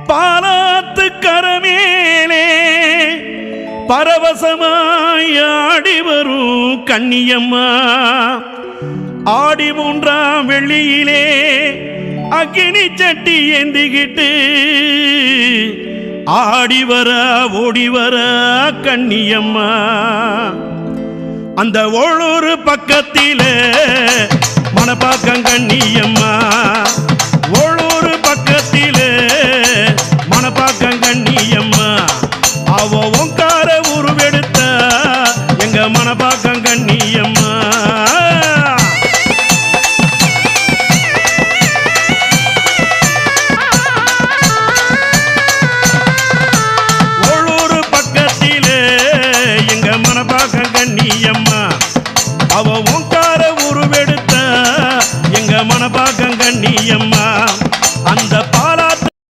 பாலாத்து கரமேலே பரவசமாய் ஆடி வரும் கண்ணியம்மா. ஆடி 3ஆம் வெள்ளியிலே அக்கினி சட்டி ஏந்திக்கிட்டு ஆடி வர ஓடி வர கண்ணியம்மா. அந்த ஒவ்வொரு பக்கத்திலே மனப்பாக்கம் கண்ணியம்மா.